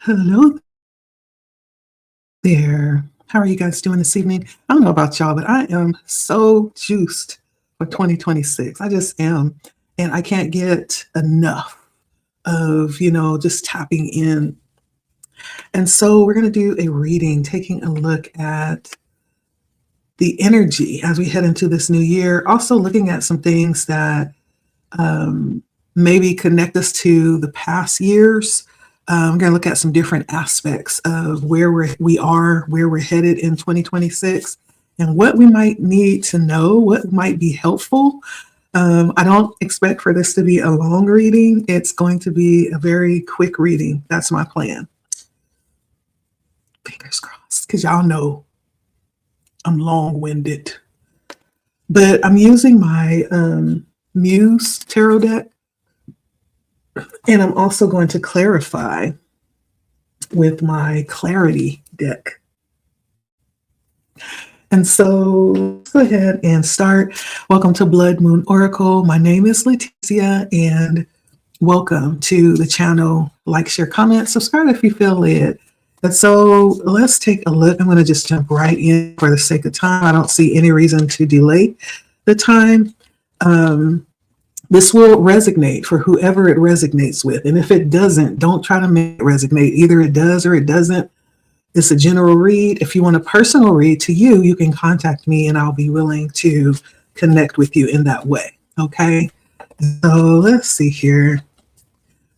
Hello there. How are you guys doing this evening? I don't know about y'all, but I am so juiced for 2026. I just am. And I can't get enough of, just tapping in. And so we're going to do a reading, taking a look at the energy as we head into this new year. Also looking at some things that um, maybe connect us to the past years. I'm going to look at some different aspects of where we are, where we're headed in 2026, and what we might need to know, what might be helpful. I don't expect for this to be a long reading. It's going to be a very quick reading. That's my plan. Fingers crossed, because y'all know I'm long-winded. But I'm using my Muse tarot deck. And I'm also going to clarify with my Clarity deck. And so let's go ahead and start. Welcome to Blood Moon Oracle. My name is Leticia, and welcome to the channel. Like, share, comment, subscribe if you feel led. And so let's take a look. I'm going to just jump right in for the sake of time. I don't see any reason to delay the time. This will resonate for whoever it resonates with. And if it doesn't, don't try to make it resonate. Either it does or it doesn't. It's a general read. If you want a personal read to you, you can contact me and I'll be willing to connect with you in that way. Okay. So let's see here.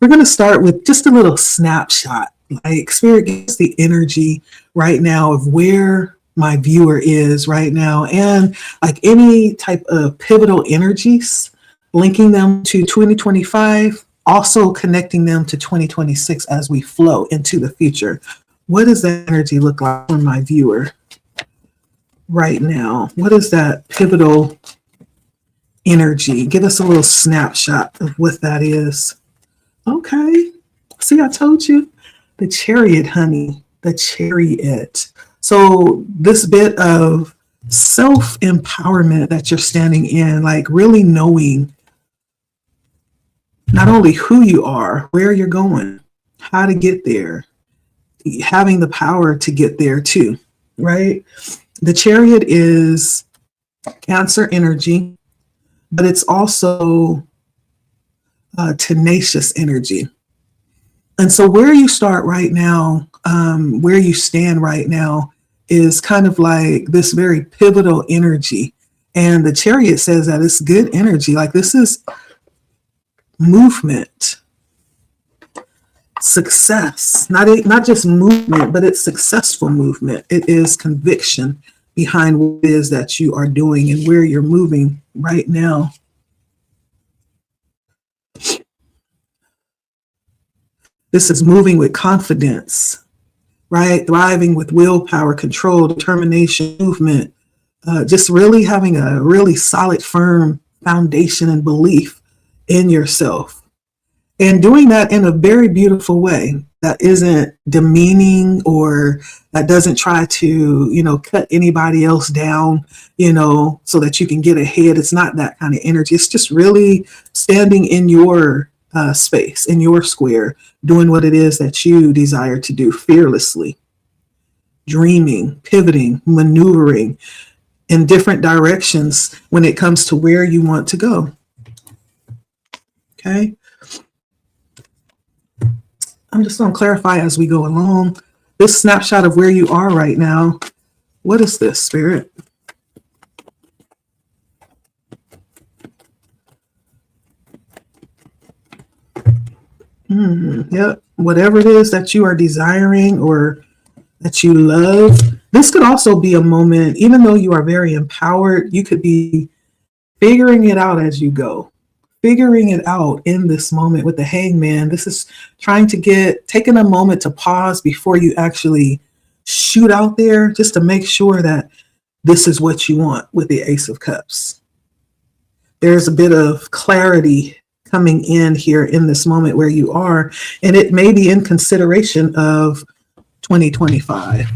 We're going to start with just a little snapshot. Like Spirit gives the energy right now of where my viewer is right now. And like any type of pivotal energies, linking them to 2025, also connecting them to 2026 as we flow into the future. What does that energy look like for my viewer right now? What is that pivotal energy? Give us a little snapshot of what that is. Okay. See, I told you. The Chariot, honey. The Chariot. So this bit of self-empowerment that you're standing in, like really knowing not only who you are, where you're going, how to get there, having the power to get there too, right? The Chariot is Cancer energy, but it's also tenacious energy. And so where you start right now, where you stand right now is kind of like this very pivotal energy. And the Chariot says that it's good energy. Like this is movement, success, not just movement, but it's successful movement. It is conviction behind what it is that you are doing and where you're moving right now. This is moving with confidence, right? Thriving with willpower, control, determination, movement, just really having a really solid, firm foundation and belief in yourself, and doing that in a very beautiful way that isn't demeaning or that doesn't try to, cut anybody else down, so that you can get ahead. It's not that kind of energy. It's just really standing in your space, in your square, doing what it is that you desire to do fearlessly, dreaming, pivoting, maneuvering in different directions when it comes to where you want to go. Okay. I'm just going to clarify as we go along. This snapshot of where you are right now. What is this, Spirit? Yep. Whatever it is that you are desiring or that you love. This could also be a moment, even though you are very empowered, you could be figuring it out as you go. Figuring it out in this moment with the Hangman. This is trying to taking a moment to pause before you actually shoot out there, just to make sure that this is what you want with the Ace of Cups. There's a bit of clarity coming in here in this moment where you are, and it may be in consideration of 2025.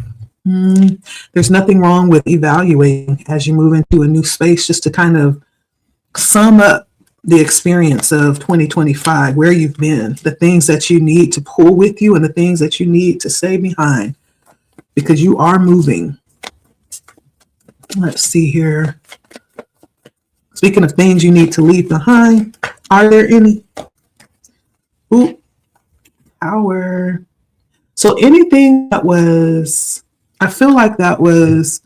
There's nothing wrong with evaluating as you move into a new space, just to kind of sum up the experience of 2025, where you've been, the things that you need to pull with you and the things that you need to stay behind, because you are moving. Let's see here. Speaking of things you need to leave behind, are there any? Ooh, power. So anything that was, I feel like that was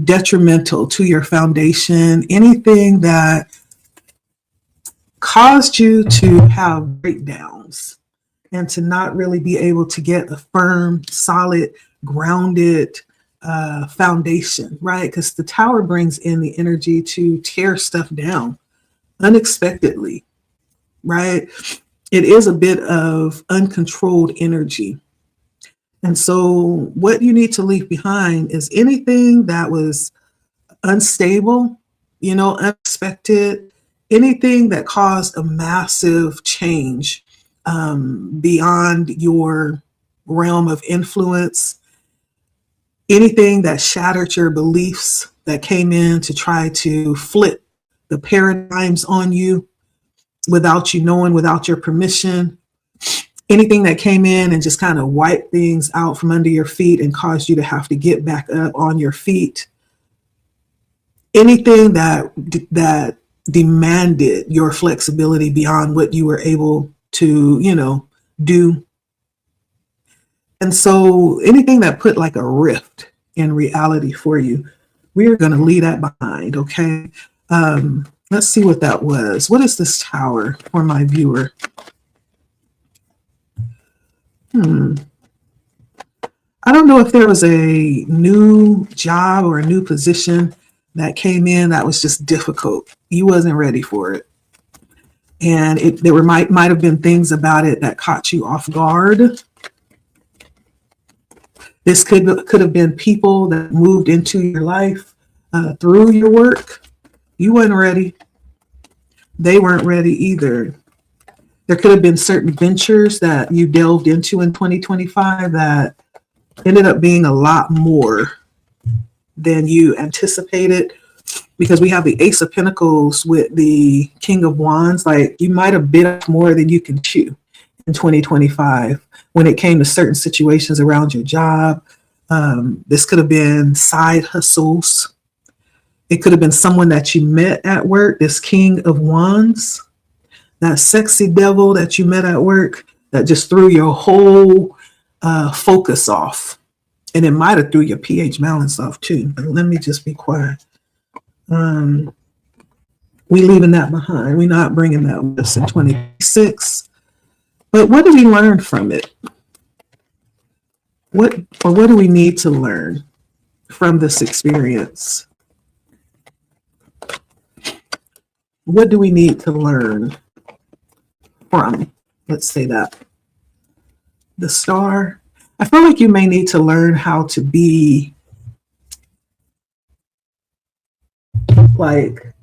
detrimental to your foundation, anything that caused you to have breakdowns and to not really be able to get a firm, solid, grounded foundation, right? Because the tower brings in the energy to tear stuff down unexpectedly, right? It is a bit of uncontrolled energy. And so what you need to leave behind is anything that was unstable, unexpected, anything that caused a massive change beyond your realm of influence, anything that shattered your beliefs, that came in to try to flip the paradigms on you without you knowing, without your permission, anything that came in and just kind of wiped things out from under your feet and caused you to have to get back up on your feet, anything that demanded your flexibility beyond what you were able to, do. And so anything that put like a rift in reality for you, we are going to leave that behind. Okay. Let's see what that was. What is this tower for my viewer? I don't know if there was a new job or a new position that came in that was just difficult. You wasn't ready for it. And there might have been things about it that caught you off guard. This could have been people that moved into your life through your work. You weren't ready. They weren't ready either. There could have been certain ventures that you delved into in 2025 that ended up being a lot more than you anticipated, because we have the Ace of Pentacles with the King of Wands. Like, you might have bit off more than you can chew in 2025 when it came to certain situations around your job. This could have been side hustles. It could have been someone that you met at work, this King of Wands, that sexy devil that you met at work that just threw your whole focus off. And it might have threw your pH balance off too. But let me just be quiet. We leaving that behind. We're not bringing that with us in 2026. But what do we learn from it? What do we need to learn from this experience? What do we need to learn from? Let's say that. The Star. I feel like you may need to learn how to be like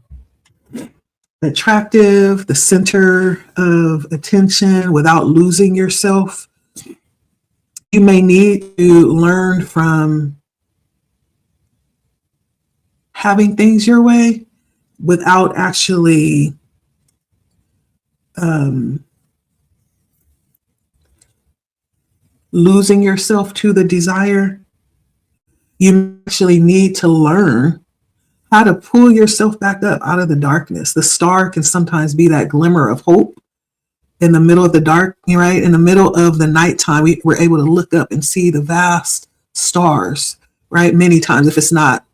attractive, the center of attention without losing yourself. You may need to learn from having things your way without actually losing yourself to the desire. You actually need to learn how to pull yourself back up out of the darkness. The star can sometimes be that glimmer of hope in the middle of the dark, right? In the middle of the nighttime, we're able to look up and see the vast stars, right? Many times, if it's not,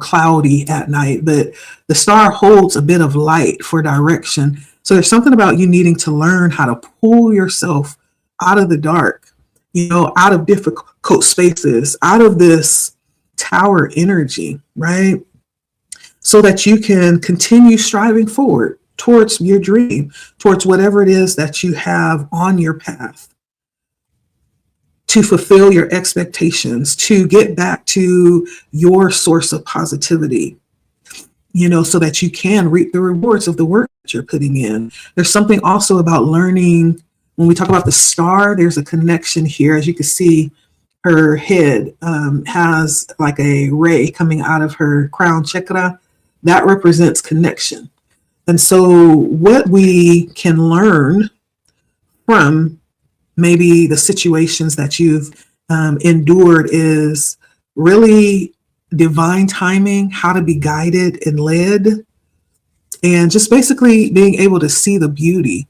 cloudy at night, but the star holds a bit of light for direction. So there's something about you needing to learn how to pull yourself out of the dark, out of difficult spaces, out of this tower energy, right? So that you can continue striving forward towards your dream, towards whatever it is that you have on your path, to fulfill your expectations, to get back to your source of positivity, so that you can reap the rewards of the work that you're putting in. There's something also about learning. When we talk about the star, there's a connection here. As you can see, her head has like a ray coming out of her crown chakra. That represents connection. And so what we can learn from maybe the situations that you've endured is really divine timing, how to be guided and led, and just basically being able to see the beauty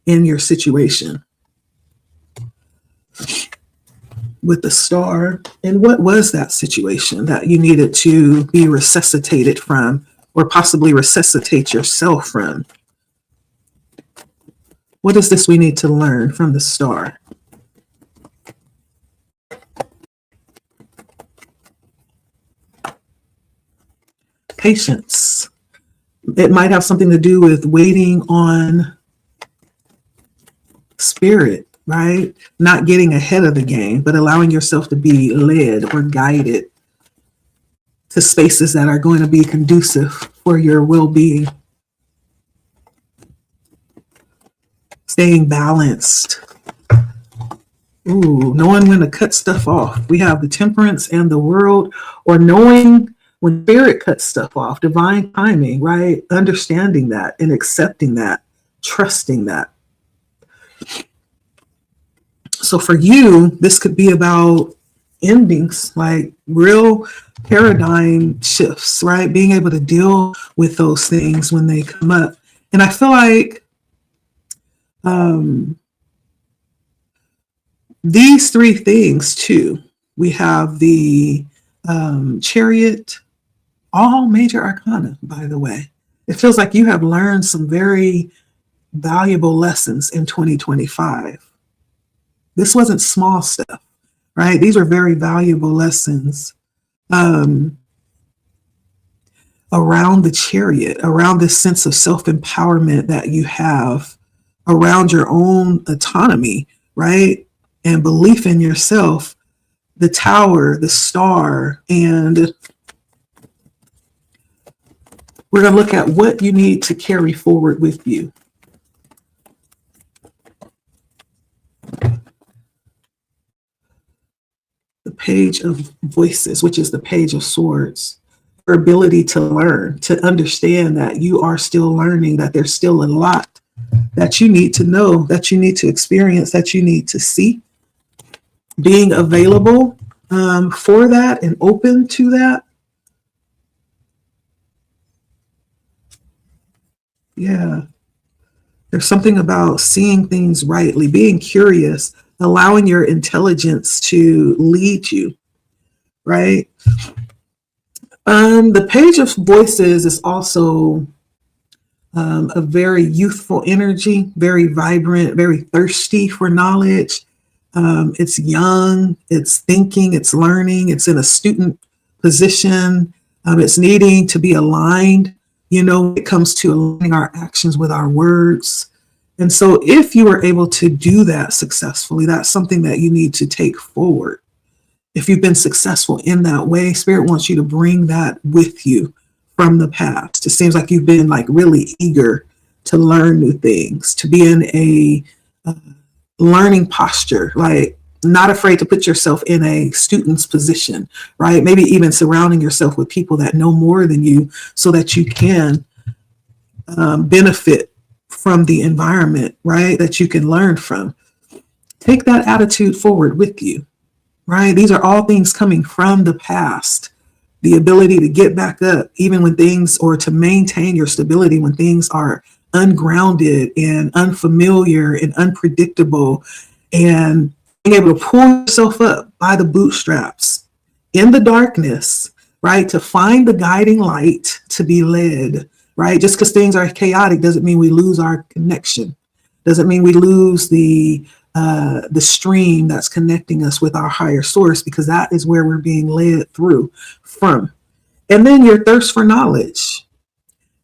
in your situation. With the star, and what was that situation that you needed to be resuscitated from, or possibly resuscitate yourself from? What is this we need to learn from the star? Patience. It might have something to do with waiting on spirit, right? Not getting ahead of the game, but allowing yourself to be led or guided to spaces that are going to be conducive for your well-being. Staying balanced. Ooh, knowing when to cut stuff off. We have the temperance and the world, or knowing when spirit cuts stuff off, divine timing, right? Understanding that and accepting that, trusting that. So for you, this could be about endings, like real paradigm shifts, right? Being able to deal with those things when they come up. And I feel like these three things too. We have the Chariot, all major arcana, by the way. It feels like you have learned some very valuable lessons in 2025. This wasn't small stuff, right? These are very valuable lessons around the Chariot, around this sense of self-empowerment that you have, around your own autonomy, right? And belief in yourself, the tower, the star, and we're going to look at what you need to carry forward with you. The Page of Voices, which is the Page of Swords. Your ability to learn, to understand that you are still learning, that there's still a lot that you need to know, that you need to experience, that you need to see. Being available for that and open to that. Yeah. There's something about seeing things rightly, being curious, allowing your intelligence to lead you, right? The Page of Voices is also a very youthful energy, very vibrant, very thirsty for knowledge. It's young, it's thinking, it's learning, it's in a student position. It's needing to be aligned, when it comes to aligning our actions with our words. And so if you are able to do that successfully, that's something that you need to take forward. If you've been successful in that way, Spirit wants you to bring that with you from the past. It seems like you've been really eager to learn new things, to be in a learning posture, like not afraid to put yourself in a student's position, right? Maybe even surrounding yourself with people that know more than you so that you can benefit from the environment, right? That you can learn from. Take that attitude forward with you, right? These are all things coming from the past. The ability to get back up, even when things, or to maintain your stability when things are ungrounded and unfamiliar and unpredictable, and being able to pull yourself up by the bootstraps in the darkness, right? To find the guiding light, to be led, right? Just because things are chaotic doesn't mean we lose our connection. Doesn't mean we lose the stream that's connecting us with our higher source, because that is where we're being led through from. And then your thirst for knowledge,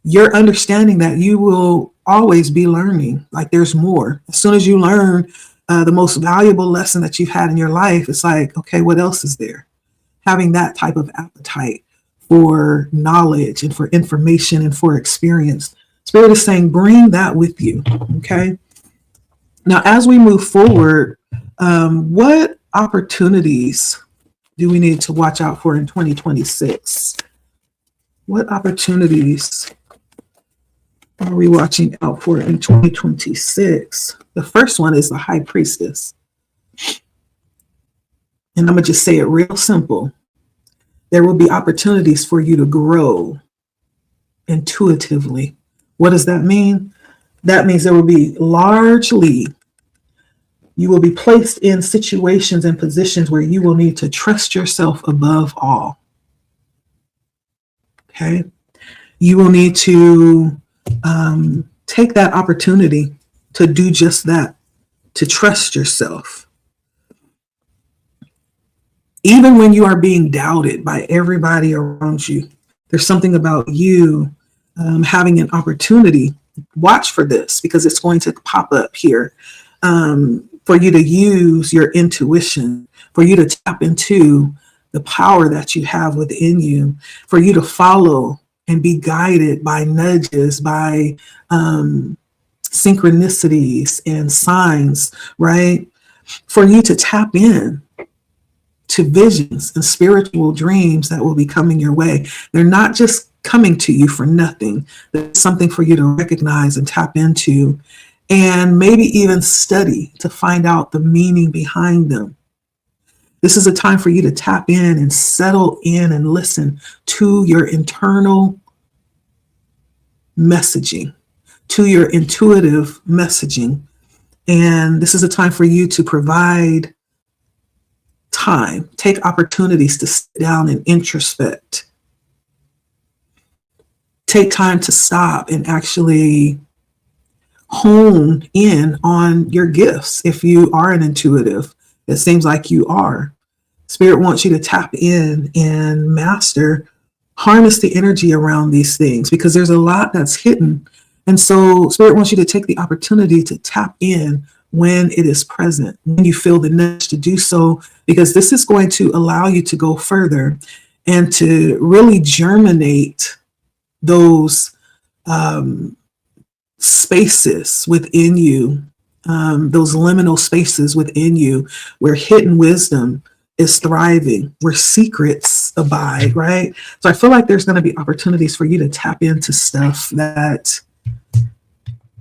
your understanding that you will always be learning, like there's more. As soon as you learn the most valuable lesson that you've had in your life, it's like, okay, what else is there? Having that type of appetite for knowledge and for information and for experience. Spirit is saying, bring that with you, okay? Now, as we move forward, what opportunities do we need to watch out for in 2026? What opportunities are we watching out for in 2026? The first one is the High Priestess. And I'm going to just say it real simple. There will be opportunities for you to grow intuitively. What does that mean? That means there will be you will be placed in situations and positions where you will need to trust yourself above all. Okay. You will need to take that opportunity to do just that, to trust yourself. Even when you are being doubted by everybody around you, there's something about you having an opportunity. Watch for this because it's going to pop up here for you to use your intuition, for you to tap into the power that you have within you, for you to follow and be guided by nudges, by synchronicities and signs, right? For you to tap in to visions and spiritual dreams that will be coming your way. They're not just coming to you for nothing. There's something for you to recognize and tap into, and maybe even study to find out the meaning behind them. This is a time for you to tap in and settle in and listen to your internal messaging, to your intuitive messaging. And this is a time for you to provide time, take opportunities to sit down and introspect. Take time to stop and actually hone in on your gifts. If you are an intuitive, it seems like you are. Spirit wants you to tap in and master, harness the energy around these things because there's a lot that's hidden. And so Spirit wants you to take the opportunity to tap in when it is present, when you feel the nudge to do so, because this is going to allow you to go further and to really germinate those spaces within you, those liminal spaces within you where hidden wisdom is thriving, where secrets abide, right? So I feel like there's going to be opportunities for you to tap into stuff that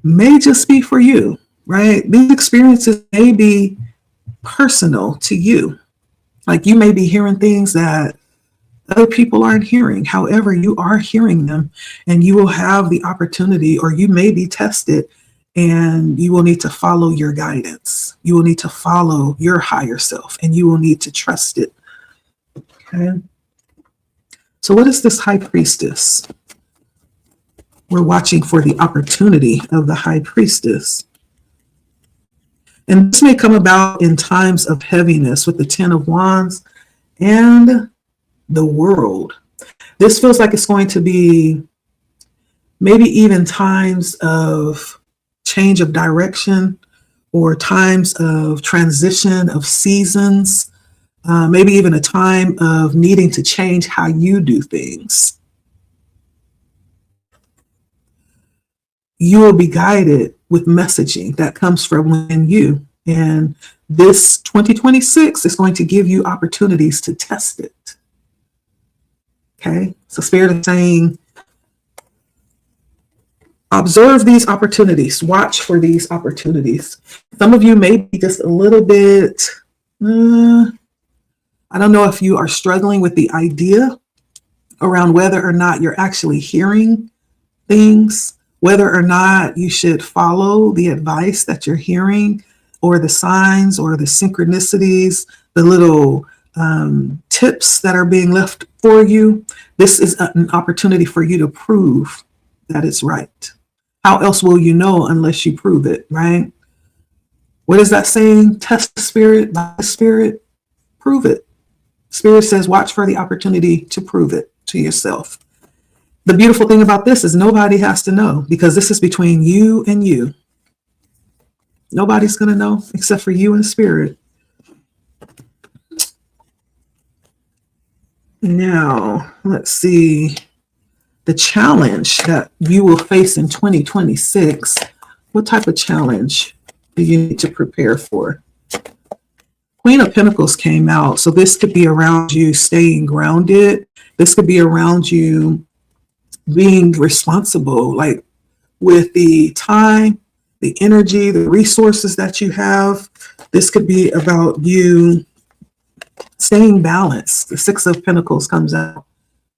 may just be for you, right? These experiences may be personal to you. Like you may be hearing things that other people aren't hearing. However, you are hearing them and you will have the opportunity, or you may be tested, and you will need to follow your guidance. You will need to follow your higher self and you will need to trust it. Okay. So what is this High Priestess? We're watching for the opportunity of the High Priestess. And this may come about in times of heaviness with the 10 of Wands and the World. This feels like it's going to be maybe even times of change of direction or times of transition of seasons, maybe even a time of needing to change how you do things. You will be guided with messaging that comes from within you. And this 2026 is going to give you opportunities to test it. Okay, so Spirit is saying, observe these opportunities, watch for these opportunities. Some of you may be just a little bit, I don't know if you are struggling with the idea around whether or not you're actually hearing things, whether or not you should follow the advice that you're hearing, or the signs or the synchronicities, the little tips that are being left for you. This is an opportunity for you to prove that it's right. How else will you know unless you prove it, right? What is that saying? Test the spirit by the spirit, prove it. Spirit says, watch for the opportunity to prove it to yourself. The beautiful thing about this is nobody has to know, because this is between you and you. Nobody's going to know except for you and Spirit. Now, let's see the challenge that you will face in 2026. What type of challenge do you need to prepare for? Queen of Pentacles came out. So this could be around you staying grounded. This could be around you being responsible, like with the time, the energy, the resources that you have. This could be about you staying balanced. The Six of Pentacles comes out.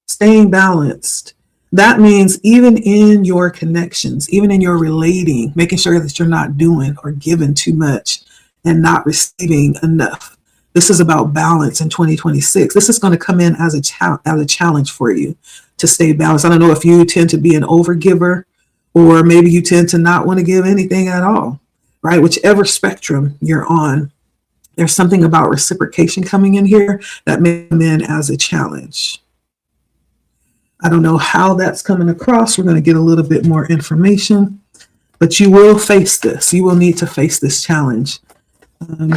Staying balanced. That means even in your connections, even in your relating, making sure that you're not doing or giving too much and not receiving enough. This is about balance in 2026. This is going to come in as a challenge for you to stay balanced. I don't know if you tend to be an overgiver, or maybe you tend to not want to give anything at all, right? Whichever spectrum you're on, there's something about reciprocation coming in here that may come in as a challenge. I don't know how that's coming across. We're going to get a little bit more information, but you will face this. You will need to face this challenge.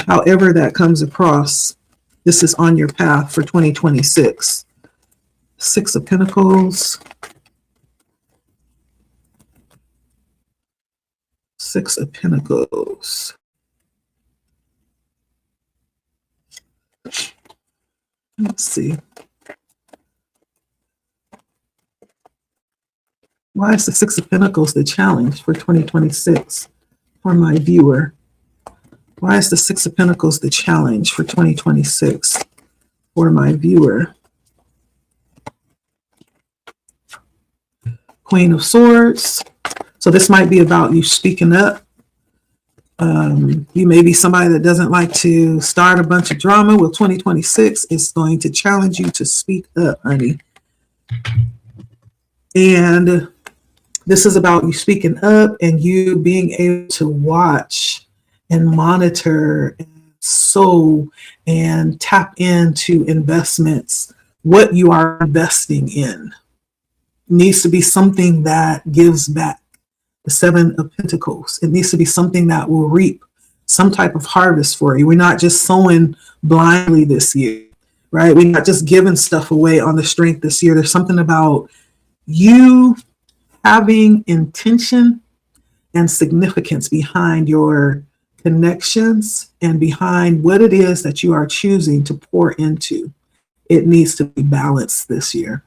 However that comes across, this is on your path for 2026. Six of Pentacles. Six of Pentacles. Let's see. Why is the Six of Pentacles the challenge for 2026 for my viewer? Why is the Six of Pentacles the challenge for 2026 for my viewer? Queen of Swords. So this might be about you speaking up. You may be somebody that doesn't like to start a bunch of drama. Well, 2026 is going to challenge you to speak up, honey. And this is about you speaking up and you being able to watch and monitor and sow and tap into investments. What you are investing in needs to be something that gives back. The Seven of Pentacles. It needs to be something that will reap some type of harvest for you. We're not just sowing blindly this year, right? We're not just giving stuff away on the strength this year. There's something about you having intention and significance behind your connections and behind what it is that you are choosing to pour into. It needs to be balanced this year.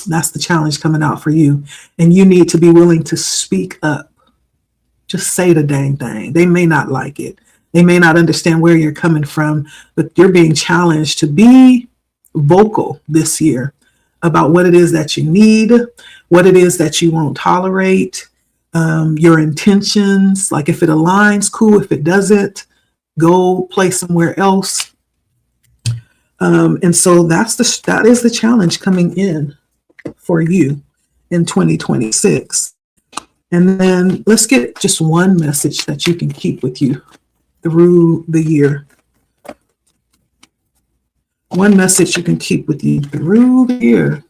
That's the challenge coming out for you. And you need to be willing to speak up. Just say the dang thing. They may not like it. They may not understand where you're coming from, but you're being challenged to be vocal this year about what it is that you need, what it is that you won't tolerate, your intentions. Like if it aligns, cool. If it doesn't, go play somewhere else. And so that is the challenge coming in for you in 2026. And then let's get just one message that you can keep with you through the year. One message you can keep with you through the year.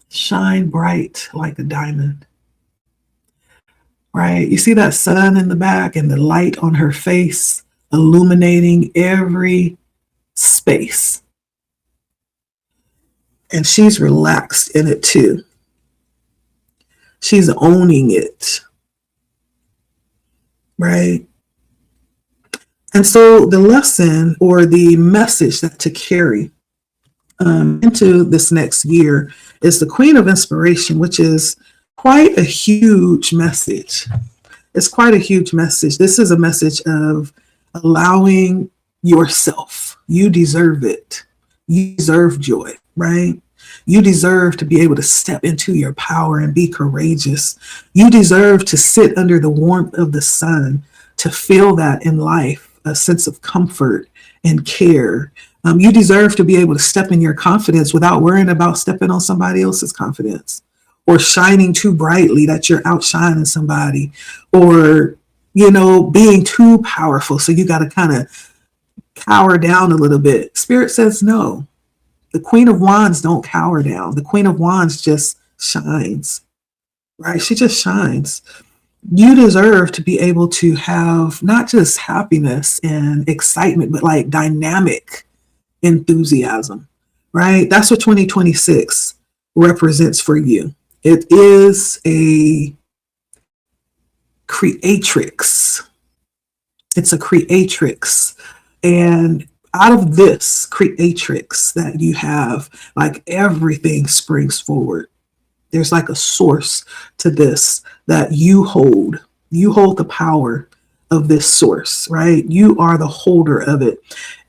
Shine bright like a diamond. Right? You see that sun in the back and the light on her face illuminating every space. And she's relaxed in it too. She's owning it. Right? And so the lesson or the message that to carry into this next year is the Queen of Inspiration, which is quite a huge message. It's quite a huge message. This is a message of allowing yourself. You deserve it. You deserve joy, right? You deserve to be able to step into your power and be courageous. You deserve to sit under the warmth of the sun, to feel that in life, a sense of comfort and care. You deserve to be able to step in your confidence without worrying about stepping on somebody else's confidence or shining too brightly that you're outshining somebody, or, being too powerful. So you got to kind of cower down a little bit. Spirit says no. The Queen of Wands don't cower down. The Queen of Wands just shines, right? She just shines. You deserve to be able to have not just happiness and excitement, but like dynamic enthusiasm, right? That's what 2026 represents for you. It is a creatrix. It's a creatrix. And out of this creatrix that you have, like everything springs forward. There's like a source to this that you hold. You hold the power of this source, right? You are the holder of it.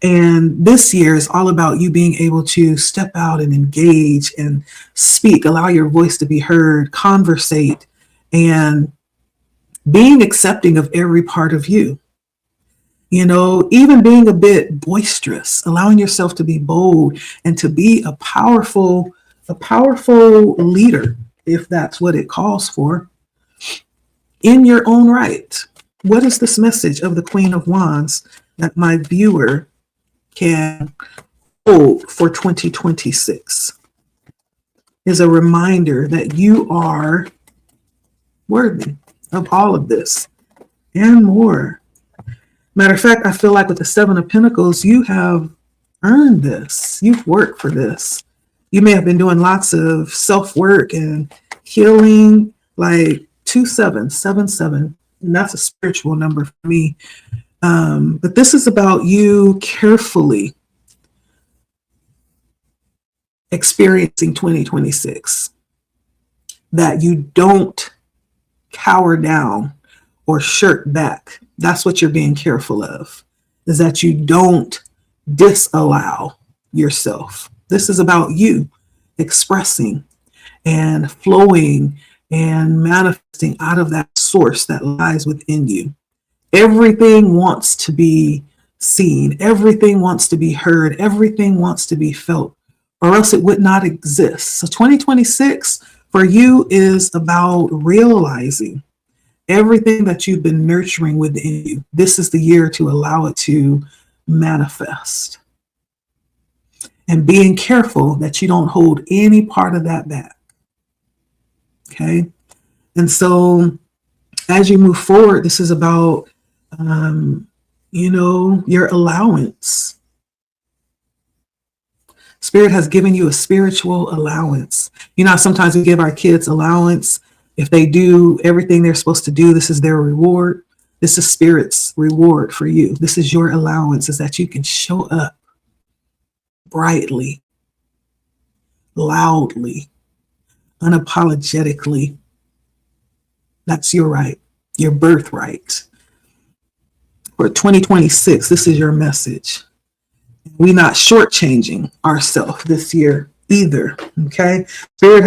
And this year is all about you being able to step out and engage and speak, allow your voice to be heard, conversate, and being accepting of every part of you. You know, even being a bit boisterous, allowing yourself to be bold and to be a powerful leader, if that's what it calls for, in your own right. What is this message of the Queen of Wands that my viewer can hold for 2026? Is a reminder that you are worthy of all of this and more. Matter of fact, I feel like with the Seven of Pentacles, you have earned this. You've worked for this. You may have been doing lots of self-work and healing, like 2777, and that's a spiritual number for me. But this is about you carefully experiencing 2026, that you don't cower down or shirk back. That's what you're being careful of, is that you don't disallow yourself. This is about you expressing and flowing and manifesting out of that source that lies within you. Everything wants to be seen. Everything wants to be heard. Everything wants to be felt, or else it would not exist. So 2026 for you is about realizing everything that you've been nurturing within you. This is the year to allow it to manifest. And being careful that you don't hold any part of that back. Okay? And so as you move forward, this is about, your allowance. Spirit has given you a spiritual allowance. You know, sometimes we give our kids allowance. If they do everything they're supposed to do, this is their reward. This is Spirit's reward for you. This is your allowance, is that you can show up brightly, loudly, unapologetically. That's your right, your birthright. For 2026, this is your message. We're not shortchanging ourselves this year either, okay? Spirit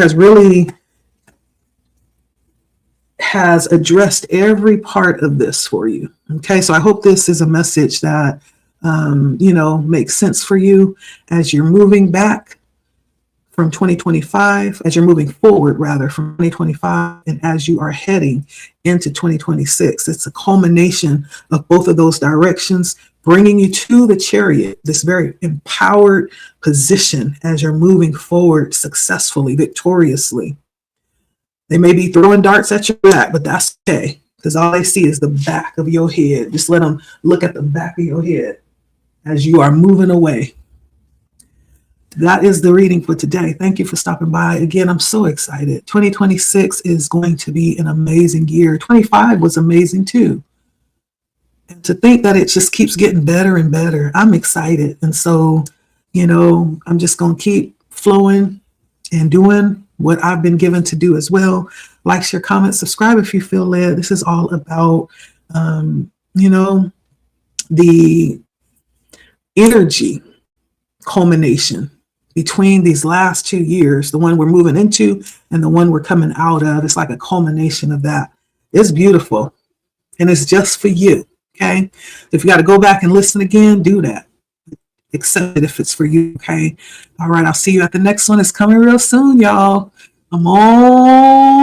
has addressed every part of this for you, okay? So I hope this is a message that, makes sense for you as you're moving back from 2025, as you're moving forward rather from 2025, and as you are heading into 2026. It's a culmination of both of those directions, bringing you to the Chariot, this very empowered position as you're moving forward successfully, victoriously. They may be throwing darts at your back, but that's okay, because all they see is the back of your head. Just let them look at the back of your head as you are moving away. That is the reading for today. Thank you for stopping by. Again, I'm so excited. 2026 is going to be an amazing year. 25 was amazing too. And to think that it just keeps getting better and better, I'm excited. And so, I'm just going to keep flowing and doing what I've been given to do as well. Like, share, comment, subscribe if you feel led. This is all about, the energy culmination between these last 2 years, the one we're moving into and the one we're coming out of. It's like a culmination of that. It's beautiful. And it's just for you. Okay. If you got to go back and listen again, do that. Accept it if it's for you. Okay. All right. I'll see you at the next one. It's coming real soon, y'all. I'm on.